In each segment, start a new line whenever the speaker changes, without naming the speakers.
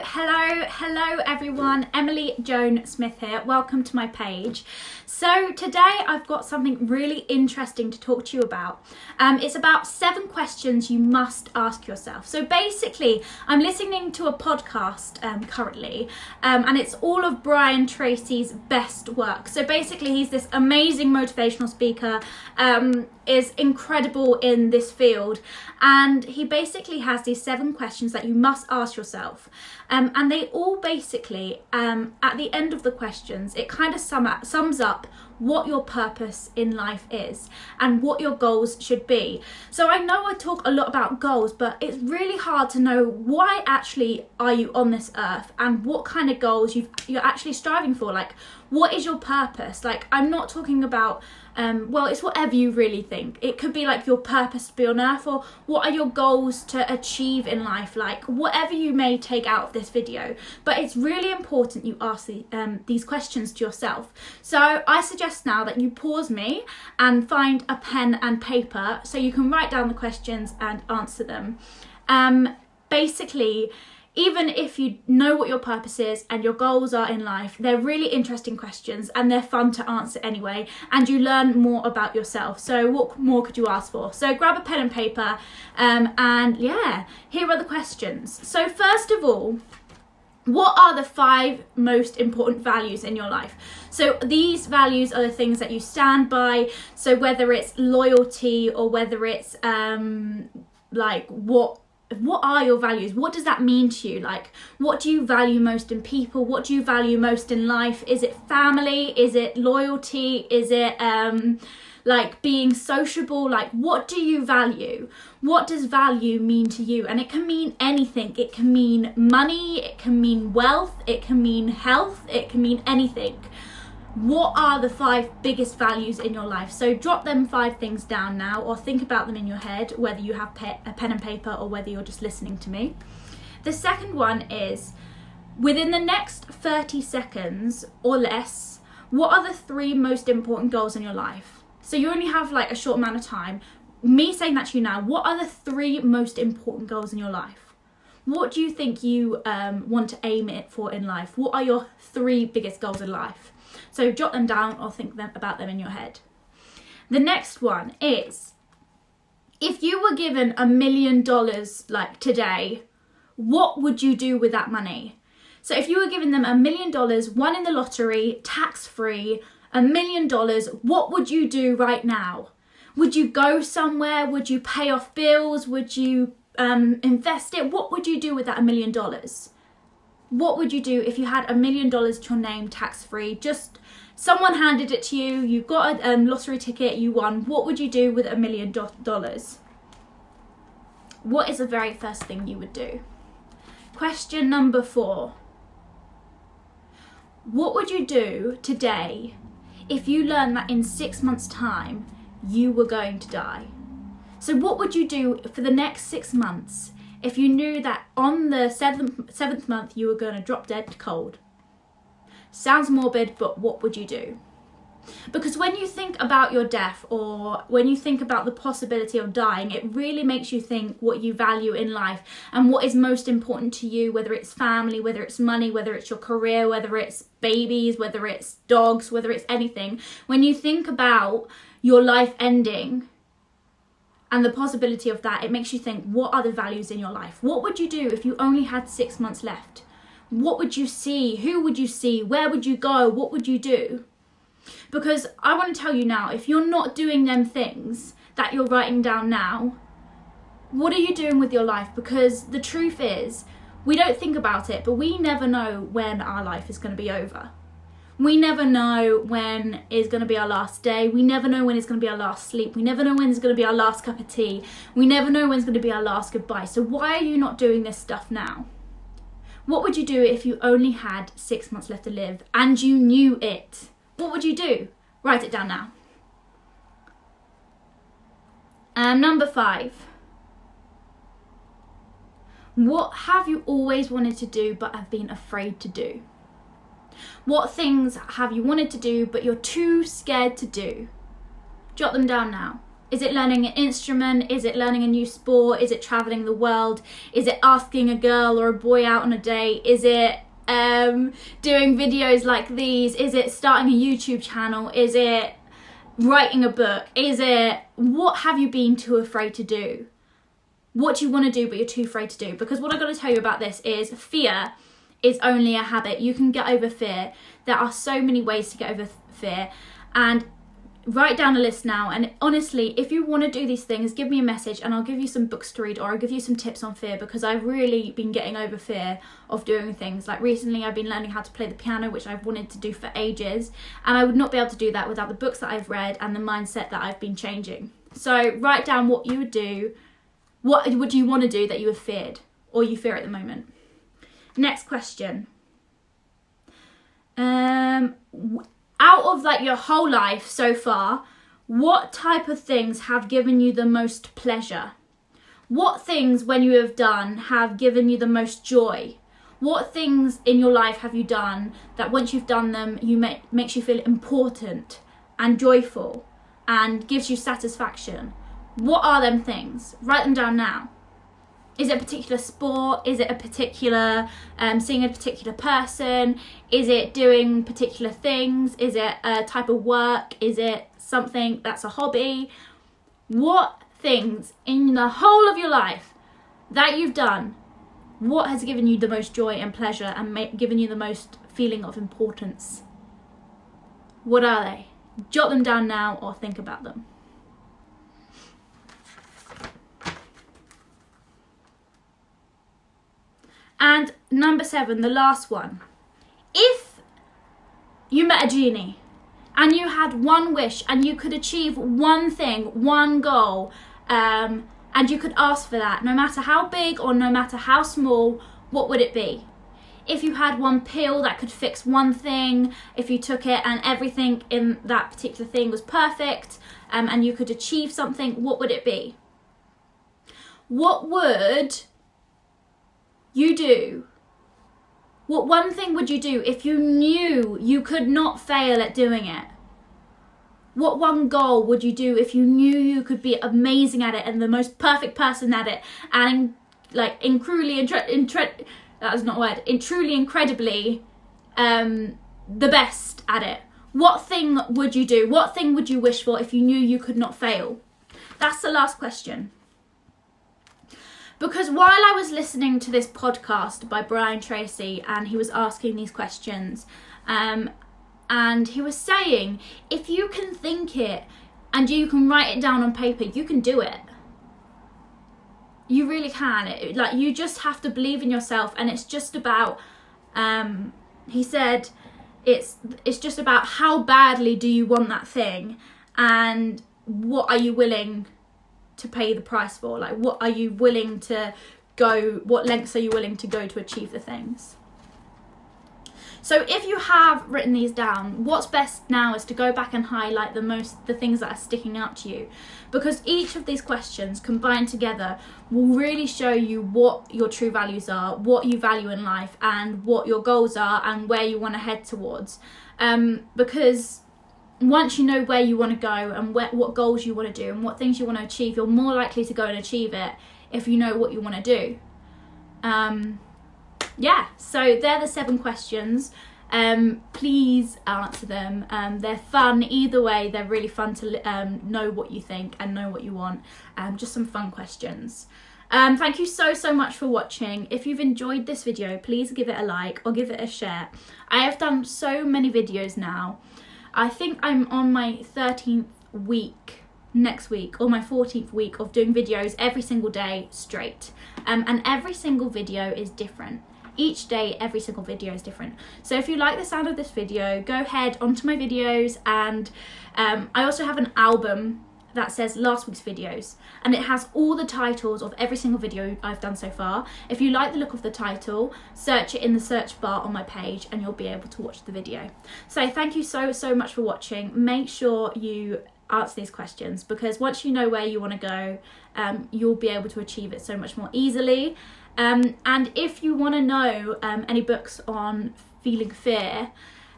Hello everyone, Emily Joan Smith here. Welcome to my page. So today I've got something really interesting to talk to you about. It's about 7 questions you must ask yourself. So basically I'm listening to a podcast currently and it's all of Brian Tracy's best work. So basically he's this amazing motivational speaker, is incredible in this field, and he basically has these 7 questions that you must ask yourself, and they all basically at the end of the questions it kind of sums up what your purpose in life is and what your goals should be. So I know I talk a lot about goals, but it's really hard to know why actually are you on this earth and what kind of goals you're actually striving for. Like, what is your purpose? Like, I'm not talking about well, it's whatever you really think. It could be like your purpose to be on earth, or what are your goals to achieve in life, like whatever you may take out of this video. But it's really important you ask these questions to yourself. So I suggest now that you pause me and find a pen and paper so you can write down the questions and answer them. Basically, even if you know what your purpose is and your goals are in life, they're really interesting questions and they're fun to answer anyway, and you learn more about yourself. So what more could you ask for? So grab a pen and paper, and yeah, here are the questions. So first of all, what are the 5 most important values in your life? So these values are the things that you stand by. So whether it's loyalty or whether it's like what are your values? What does that mean to you? Like, what do you value most in people? What do you value most in life? Is it family? Is it loyalty? Is it like being sociable? Like, what do you value? What does value mean to you? And it can mean anything. It can mean money, it can mean wealth, it can mean health, it can mean anything. What are the 5 biggest values in your life? So drop them 5 things down now, or think about them in your head, whether you have a pen and paper or whether you're just listening to me. The second one is, within the next 30 seconds or less, what are the 3 most important goals in your life? So you only have like a short amount of time. Me saying that to you now, what are the 3 most important goals in your life? What do you think you want to aim it for in life? What are your 3 biggest goals in life? So jot them down or think about them in your head. The next one is, if you were given $1 million like today, what would you do with that money? So if you were giving them $1 million, won in the lottery, tax-free, $1 million, what would you do right now? Would you go somewhere? Would you pay off bills? Would you invest it? What would you do with that $1 million? What would you do if you had $1 million to your name, tax-free? Just someone handed it to you, you got a lottery ticket, you won. What would you do with $1 million? What is the very first thing you would do? Question number 4. What would you do today if you learned that in 6 months' time you were going to die? So what would you do for the next 6 months if you knew that on the 7th month you were going to drop dead cold? Sounds morbid, but what would you do? Because when you think about your death, or when you think about the possibility of dying, it really makes you think what you value in life and what is most important to you, whether it's family, whether it's money, whether it's your career, whether it's babies, whether it's dogs, whether it's anything. When you think about your life ending and the possibility of that, it makes you think, what are the values in your life? What would you do if you only had 6 months left? What would you see? Who would you see? Where would you go? What would you do? Because I want to tell you now, if you're not doing them things that you're writing down now, what are you doing with your life? Because the truth is, we don't think about it, but we never know when our life is going to be over. We never know when is going to be our last day. We never know when it's going to be our last sleep. We never know when it's going to be our last cup of tea. We never know when it's going to be our last goodbye. So why are you not doing this stuff now? What would you do if you only had 6 months left to live and you knew it? What would you do? Write it down now. Number 5. What have you always wanted to do but have been afraid to do? What things have you wanted to do but you're too scared to do? Jot them down now. Is it learning an instrument? Is it learning a new sport? Is it traveling the world? Is it asking a girl or a boy out on a date? Is it doing videos like these? Is it starting a YouTube channel? Is it writing a book? What have you been too afraid to do? What do you want to do but you're too afraid to do? Because what I've got to tell you about this is fear is only a habit. You can get over fear. There are so many ways to get over fear, and write down a list now. And honestly, if you want to do these things, give me a message and I'll give you some books to read, or I'll give you some tips on fear, because I've really been getting over fear of doing things. Like recently I've been learning how to play the piano, which I've wanted to do for ages, and I would not be able to do that without the books that I've read and the mindset that I've been changing. So write down what you would do. What would you want to do that you have feared or you fear at the moment? Next question. Out of like your whole life so far, what type of things have given you the most pleasure? What things when you have done have given you the most joy? What things in your life have you done that once you've done them, makes you feel important and joyful and gives you satisfaction? What are them things? Write them down now. Is it a particular sport? Is it a particular seeing a particular person? Is it doing particular things? Is it a type of work? Is it something that's a hobby? What things in the whole of your life that you've done, what has given you the most joy and pleasure and given you the most feeling of importance? What are they? Jot them down now or think about them. And number 7, the last one. If you met a genie and you had one wish and you could achieve one thing, one goal, and you could ask for that, no matter how big or no matter how small, what would it be? If you had one pill that could fix one thing, if you took it and everything in that particular thing was perfect, and you could achieve something, what would it be? What would you do? What one thing would you do if you knew you could not fail at doing it? What one goal would you do if you knew you could be amazing at it and the most perfect person at it, and truly incredibly the best at it? What thing would you do? What thing would you wish for if you knew you could not fail? That's the last question. Because while I was listening to this podcast by Brian Tracy and he was asking these questions, and he was saying, if you can think it and you can write it down on paper, you can do it. You really can. You just have to believe in yourself, and it's just about, he said, it's just about how badly do you want that thing, and what are you willing to pay the price for? Like, what are you willing to go, what lengths are you willing to go to achieve the things? So if you have written these down, what's best now is to go back and highlight the things that are sticking out to you, because each of these questions combined together will really show you what your true values are, what you value in life, and what your goals are and where you want to head towards. Because once you know where you want to go and what goals you want to do and what things you want to achieve, you're more likely to go and achieve it if you know what you want to do. So they're the 7 questions. Please answer them. They're fun either way. They're really fun to know what you think and know what you want. Just some fun questions. Thank you so much for watching. If you've enjoyed this video, please give it a like or give it a share. I have done so many videos now. I think I'm on my 13th week next week, or my 14th week of doing videos every single day straight. And every single video is different. Each day, every single video is different. So if you like the sound of this video, go ahead onto my videos, and I also have an album that says last week's videos, and it has all the titles of every single video I've done so far. If you like the look of the title, search it in the search bar on my page and you'll be able to watch the video. So thank you so much for watching. Make sure you answer these questions, because once you know where you want to go, you'll be able to achieve it so much more easily. And if you want to know any books on feeling fear,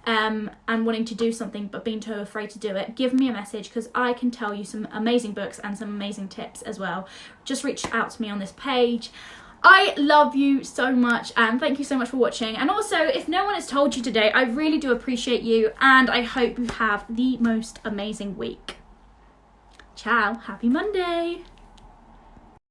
and wanting to do something but being too afraid to do it, give me a message, because I can tell you some amazing books and some amazing tips as well. Just reach out to me on this page. I love you so much, and thank you so much for watching. And also, if no one has told you today, I really do appreciate you, and I hope you have the most amazing week. Ciao, happy Monday.